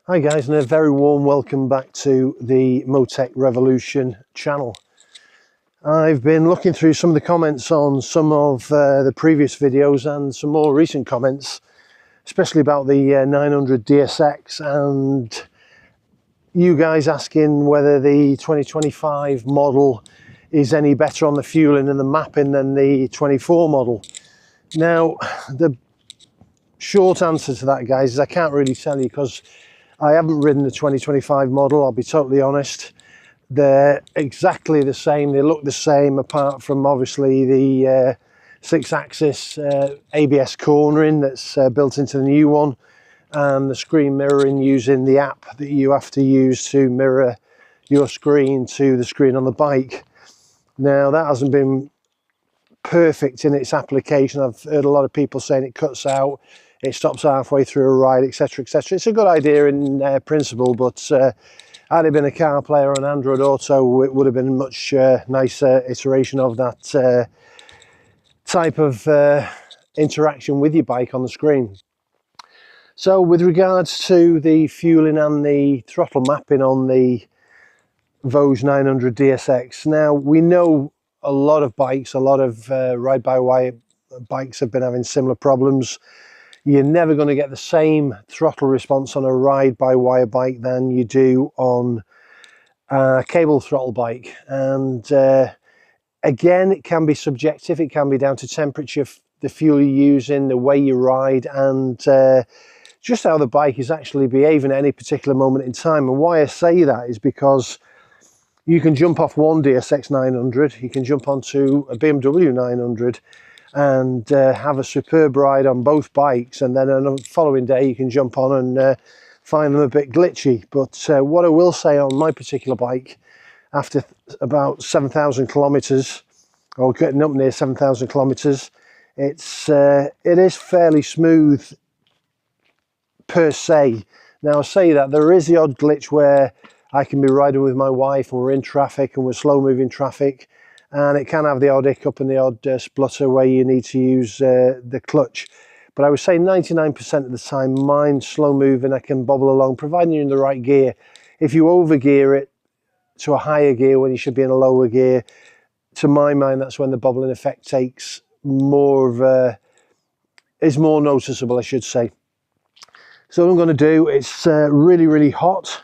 Hi guys, and a very warm welcome back to the Motec Revolution channel. I've been looking through some of the comments on some of the previous videos and some more recent comments, especially about the 900 DSX, and you guys asking whether the 2025 model is any better on the fueling and the mapping than the 24 model. Now, the short answer to that, guys, is I can't really tell you because I haven't ridden the 2025 model, I'll be totally honest. They're exactly the same, they look the same, apart from obviously the 6-axis ABS cornering that's built into the new one, and the screen mirroring using the app that you have to use to mirror your screen to the screen on the bike. Now, that hasn't been perfect in its application. I've heard a lot of people saying it cuts out, it stops halfway through a ride, etc, etc. It's a good idea in principle, but had it been a CarPlay or an Android Auto, it would have been a much nicer iteration of that type of interaction with your bike on the screen. So with regards to the fueling and the throttle mapping on the Voge 900 DSX, now we know a lot of bikes, a lot of ride-by-wire bikes have been having similar problems. You're never going to get the same throttle response on a ride-by-wire bike than you do on a cable throttle bike. And again, it can be subjective. It can be down to temperature, the fuel you're using, the way you ride, and just how the bike is actually behaving at any particular moment in time. And why I say that is because you can jump off one DSX 900, you can jump onto a BMW 900 and have a superb ride on both bikes, and then on the following day you can jump on and find them a bit glitchy. But what I will say on my particular bike, after about 7,000 kilometers, or getting up near 7,000 kilometers, it is fairly smooth per se. Now, I say that there is the odd glitch where I can be riding with my wife and we're in traffic and we're slow moving traffic, and it can have the odd hiccup and the odd splutter where you need to use the clutch. But I would say 99% of the time, mine's slow moving, I can bobble along, providing you're in the right gear. If you overgear it to a higher gear when you should be in a lower gear, to my mind, that's when the bobbling effect takes more of a, is more noticeable, I should say. So what I'm going to do, it's really, really hot.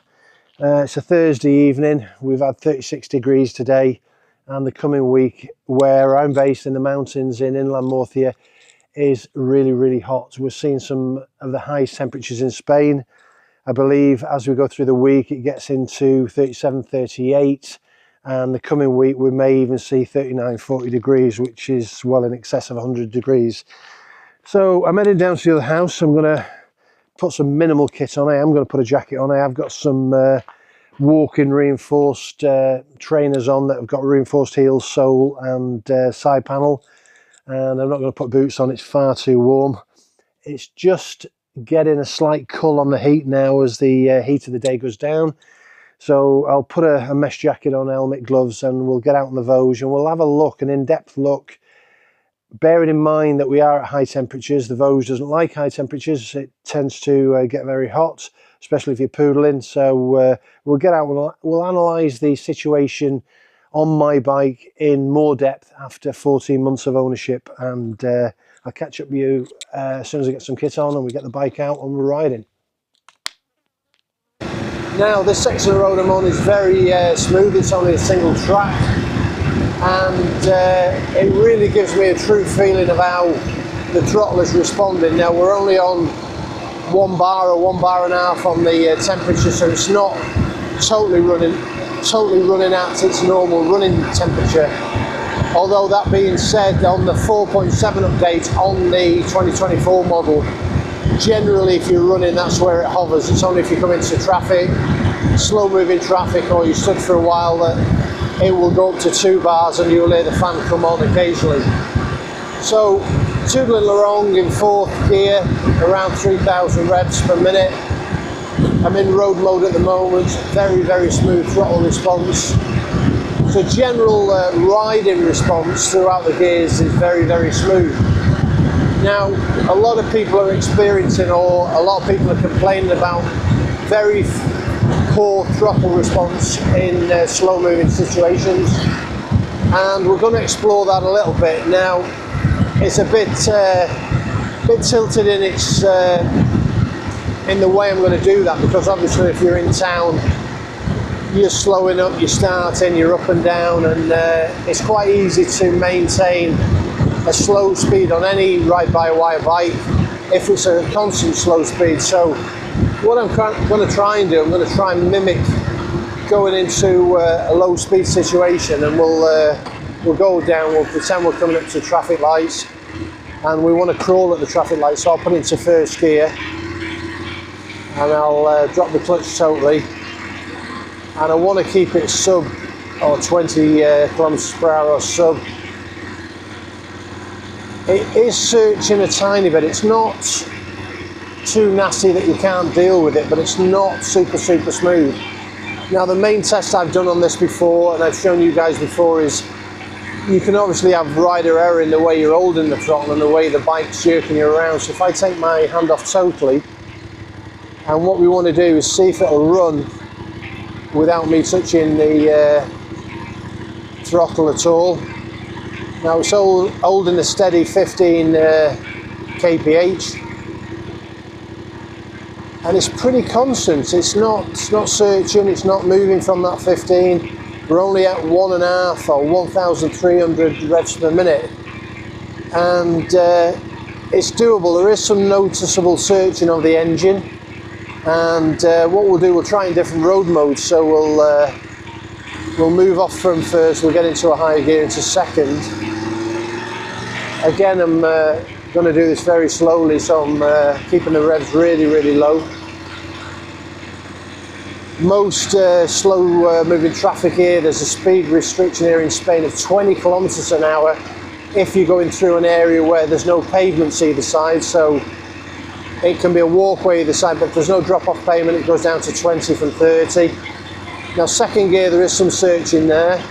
It's a Thursday evening, we've had 36 degrees today, and the coming week, where I'm based in the mountains in inland Murcia, is really, really hot. We're seeing some of the highest temperatures in Spain. I believe as we go through the week it gets into 37, 38, and the coming week we may even see 39, 40 degrees, which is well in excess of 100 degrees. So I'm heading down to the other house. I'm going to put some minimal kit on. I am going to put a jacket on. I have got some walking reinforced trainers on that have got reinforced heels, sole and side panel, and I'm not going to put boots on, it's far too warm. It's just getting a slight cull on the heat now as the heat of the day goes down. So I'll put a mesh jacket on, helmet, gloves, and we'll get out on the Voge and we'll have a look, an in-depth look, bearing in mind that we are at high temperatures. The Voge doesn't like high temperatures, it tends to get very hot, especially if you're poodling. So we'll get out and we'll analyse the situation on my bike in more depth after 14 months of ownership, and I'll catch up with you as soon as I get some kit on and we get the bike out and we're riding. Now, this section of the road I'm on is very smooth. It's only a single track, and it really gives me a true feeling of how the throttle is responding. Now, we're only on 1 bar or 1 bar and a half on the temperature, so it's not totally running at its normal running temperature. Although that being said, on the 4.7 update on the 2024 model, generally if you're running, that's where it hovers. It's only if you come into traffic, slow moving traffic, or you stood for a while, that it will go up to 2 bars and you'll hear the fan come on occasionally. So tootling along in 4th gear, around 3,000 revs per minute. I'm in road mode at the moment, very, very smooth throttle response. So general riding response throughout the gears is very, very smooth. Now, a lot of people are experiencing, or a lot of people are complaining about very poor throttle response in slow moving situations, and we're going to explore that a little bit. Now it's a bit tilted in its in the way I'm going to do that, because obviously if you're in town you're slowing up, you're starting, you're up and down, and it's quite easy to maintain a slow speed on any ride-by-wire bike if it's a constant slow speed. So what I'm going to try and do, I'm going to try and mimic going into a low speed situation, and we'll go down, we'll pretend we're coming up to traffic lights and we want to crawl at the traffic lights. So I'll put it into first gear and I'll drop the clutch totally, and I want to keep it sub or 20 kilometers per hour or sub. It is searching a tiny bit. It's not too nasty that you can't deal with it, but it's not super smooth. Now the main test I've done on this before, and I've shown you guys before, is you can obviously have rider error in the way you're holding the throttle and the way the bike's jerking you around. So if I take my hand off totally, and what we want to do is see if it'll run without me touching the throttle at all. Now it's holding a steady 15 kph, and it's pretty constant. It's not searching, it's not moving from that 15. We're only at 1.5 or 1,300 revs per minute, and it's doable. There is some noticeable searching of the engine, and what we'll do, we'll try in different road modes. So we'll move off from first, we'll get into a higher gear into second. Again, I'm going to do this very slowly, so I'm keeping the revs really low. Most slow moving traffic here, there's a speed restriction here in Spain of 20 kilometers an hour if you're going through an area where there's no pavements either side. So it can be a walkway either side, but there's no drop-off pavement. It goes down to 20 from 30. Now second gear, there is some searching there.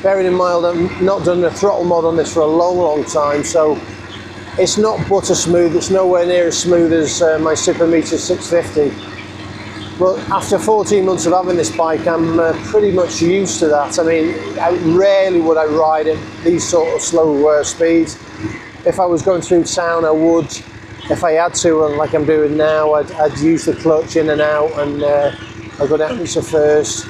Bearing in mind I've not done a throttle mod on this for a long time, so it's not butter smooth. It's nowhere near as smooth as my Super Meter 650. But after 14 months of having this bike, I'm pretty much used to that. I mean, rarely would I ride at these sort of slow speeds. If I was going through town, I would. If I had to, and like I'm doing now, I'd use the clutch in and out, and I'd go down into first.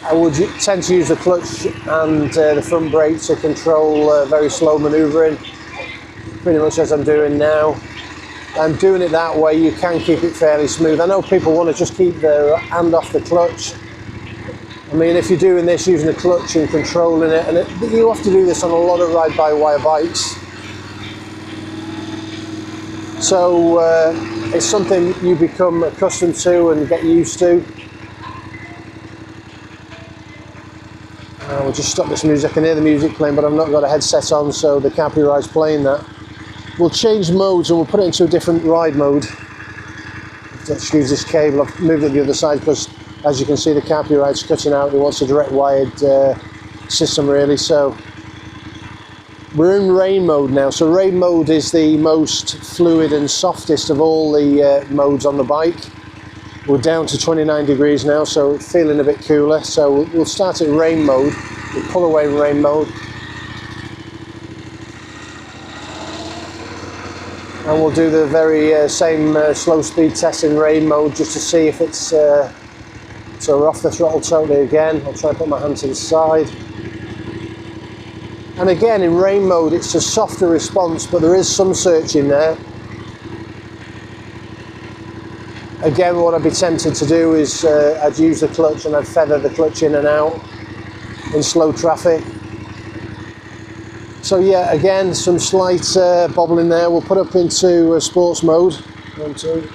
I would tend to use the clutch and the front brake to control very slow manoeuvring, pretty much as I'm doing now. And doing it that way, you can keep it fairly smooth. I know people want to just keep their hand off the clutch. I mean, if you're doing this using the clutch and controlling it, and you have to do this on a lot of ride-by-wire bikes. So it's something you become accustomed to and get used to. We'll just stop this music. I can hear the music playing, but I've not got a headset on, so the copyright's playing that. We'll change modes and we'll put it into a different ride mode. Let's use this cable. I've moved it to the other side because, as you can see, the copyright's cutting out. It wants a direct wired system, really. So we're in rain mode now. So rain mode is the most fluid and softest of all the modes on the bike. We're down to 29 degrees now, so it's feeling a bit cooler. So we'll start in rain mode. We'll pull away in rain mode. And we'll do the very same slow speed test in rain mode just to see if it's... so we're off the throttle totally again. I'll try and put my hand to the side. And again, in rain mode, it's a softer response, but there is some searching there. Again, what I'd be tempted to do is I'd use the clutch and I'd feather the clutch in and out in slow traffic. So yeah, again, some slight bobbling there. We'll put up into sports mode. 1, 2.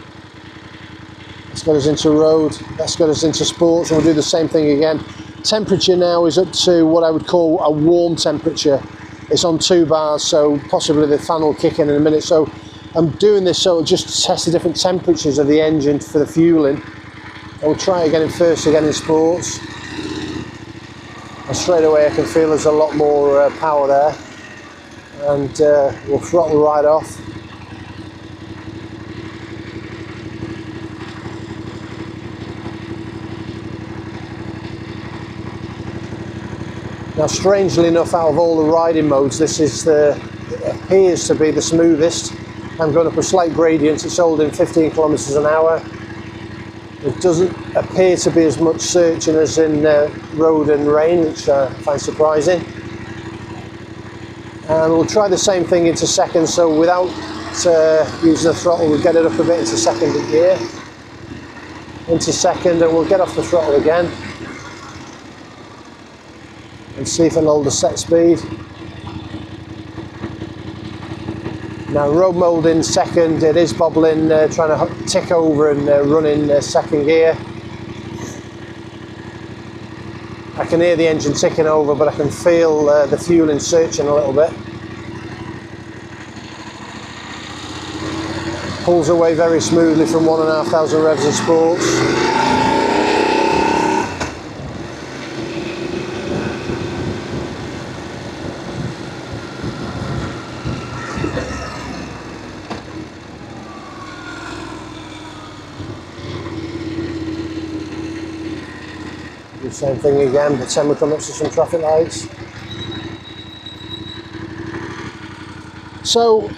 That's got us into road. That's got us into sports, and we'll do the same thing again. Temperature now is up to what I would call a warm temperature. It's on 2 bars, so possibly the fan will kick in a minute. So I'm doing this so just to test the different temperatures of the engine for the fueling. I'll try again in first, again in sports. And straight away I can feel there's a lot more power there. And we'll throttle right off. Now, strangely enough, out of all the riding modes, this is it appears to be the smoothest. I'm going up a slight gradient. It's holding 15 kilometers an hour. It doesn't appear to be as much searching as in road and rain, which I find surprising. And we'll try the same thing into second, so without using the throttle, we'll get it up a bit into second gear. Into second, and we'll get off the throttle again. And see if it'll hold the set speed. Now, road mode in second, it is bobbling, trying to tick over and run in second gear. I can hear the engine ticking over, but I can feel the fueling searching a little bit. Pulls away very smoothly from 1,500 revs of sports. Do the same thing again, pretend we're coming up to some traffic lights. So,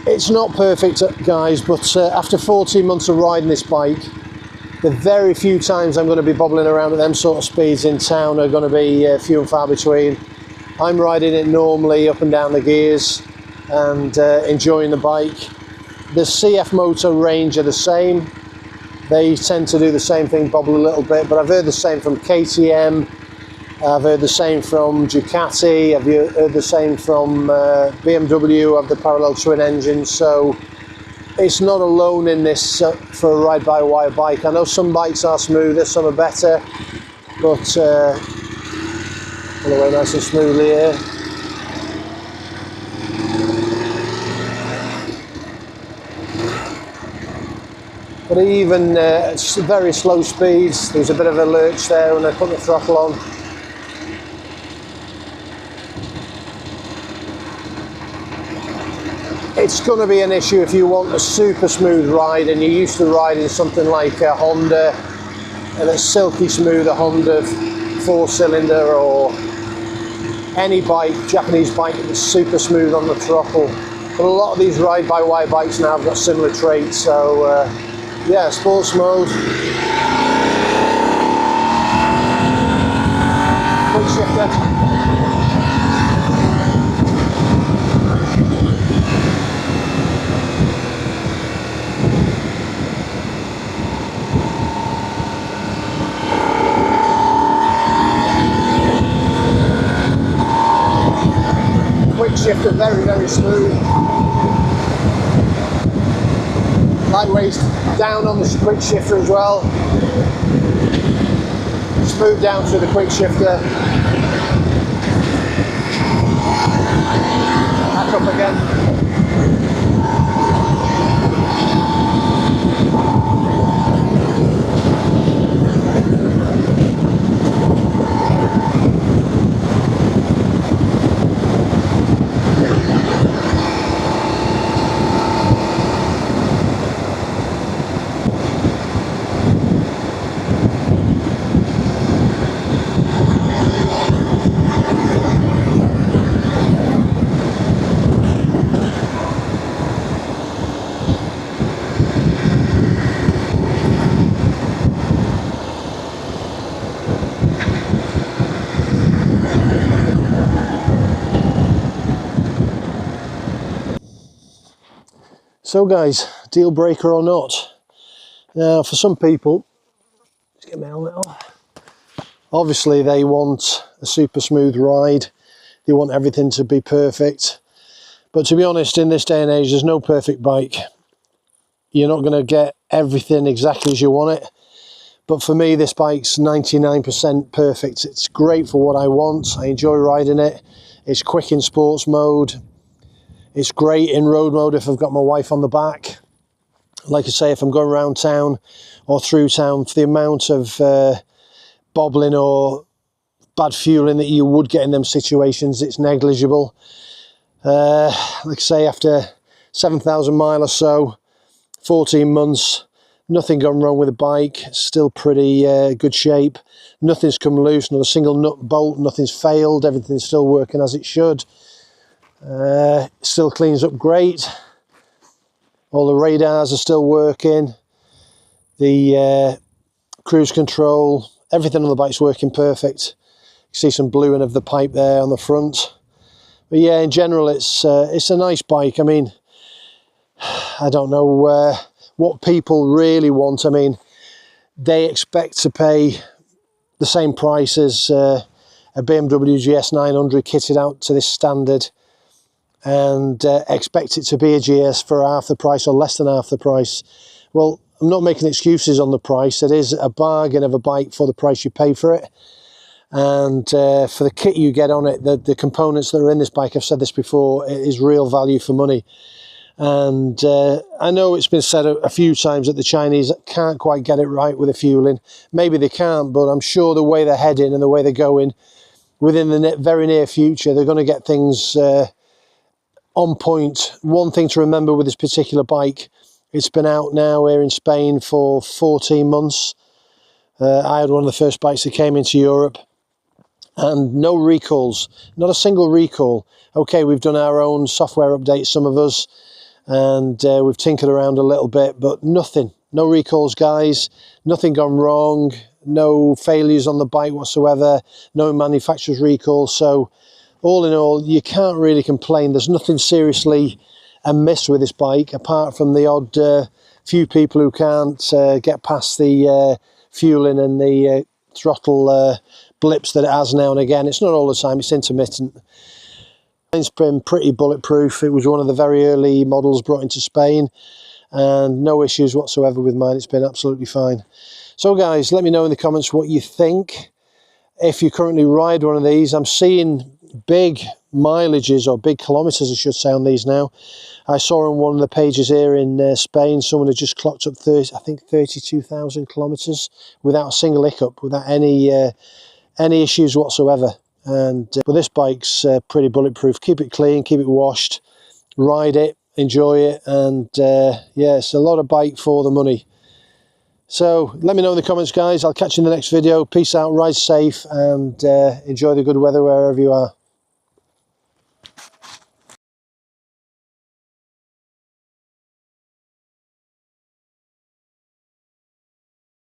it's not perfect, guys, but after 14 months of riding this bike, the very few times I'm going to be bobbling around at them sort of speeds in town are going to be few and far between. I'm riding it normally up and down the gears and enjoying the bike. The CF Moto range are the same. They tend to do the same thing, bobble a little bit, but I've heard the same from KTM, I've heard the same from Ducati, I've heard the same from BMW of the parallel twin engine, so it's not alone in this for a ride-by-wire bike. I know some bikes are smoother, some are better, but pull away nice and smoothly here. But even at very slow speeds, there's a bit of a lurch there when I put the throttle on. It's going to be an issue if you want a super smooth ride and you're used to riding something like a Honda, and a silky smooth, a Honda 4-cylinder, or any bike, Japanese bike that's super smooth on the throttle. But a lot of these ride-by-wire bikes now have got similar traits, so yeah, sports mode. Quick shifter. Quick shifter, very, very smooth. Lightweight down on the quick shifter as well. Smooth down through the quick shifter. Back up again. So guys, deal breaker or not? Now for some people, let's get my helmet off. Obviously they want a super smooth ride. They want everything to be perfect. But to be honest, in this day and age, there's no perfect bike. You're not going to get everything exactly as you want it. But for me, this bike's 99% perfect. It's great for what I want. I enjoy riding it. It's quick in sports mode. It's great in road mode if I've got my wife on the back. Like I say, if I'm going around town or through town, for the amount of bobbling or bad fueling that you would get in them situations, it's negligible. Like I say, after 7,000 miles or so, 14 months, Nothing gone wrong with the bike, still pretty good shape. Nothing's come loose, not a single nut bolt, nothing's failed, everything's still working as it should. Still cleans up great. All the radars are still working. The cruise control, everything on the bike's working perfect. You see some bluing of the pipe there on the front. But yeah, in general, it's a nice bike. I mean, I don't know what people really want. I mean, they expect to pay the same price as a BMW GS 900 kitted out to this standard, and expect it to be a GS for half the price or less than half the price. Well, I'm not making excuses on the price. It is a bargain of a bike for the price you pay for it. And for the kit you get on it, the components that are in this bike, I've said this before, it is real value for money. And I know it's been said a few times that the Chinese can't quite get it right with the fueling. Maybe they can't, but I'm sure the way they're heading and the way they're going, within the very near future, they're going to get things on point. One thing to remember with this particular bike, it's been out now here in Spain for 14 months. I had one of the first bikes that came into Europe, and no recalls, not a single recall. Okay, we've done our own software updates, some of us, and we've tinkered around a little bit, but nothing, no recalls, guys, nothing gone wrong, no failures on the bike whatsoever, no manufacturer's recall. So all in all, you can't really complain. There's nothing seriously amiss with this bike, apart from the odd few people who can't get past the fueling and the throttle blips that it has now and again. It's not all the time, it's intermittent. It's been pretty bulletproof. It was one of the very early models brought into Spain, and no issues whatsoever with mine. It's been absolutely fine. So guys, let me know in the comments what you think. If you currently ride one of these, I'm seeing big mileages, or big kilometers I should say, on these now. I saw on one of the pages here in Spain, someone had just clocked up 32,000 kilometers without a single hiccup, without any issues whatsoever. And but this bike's pretty bulletproof. Keep it clean, keep it washed, ride it, enjoy it, and yeah, it's a lot of bike for the money. So let me know in the comments, guys. I'll catch you in the next video. Peace out, ride safe, and enjoy the good weather wherever you are.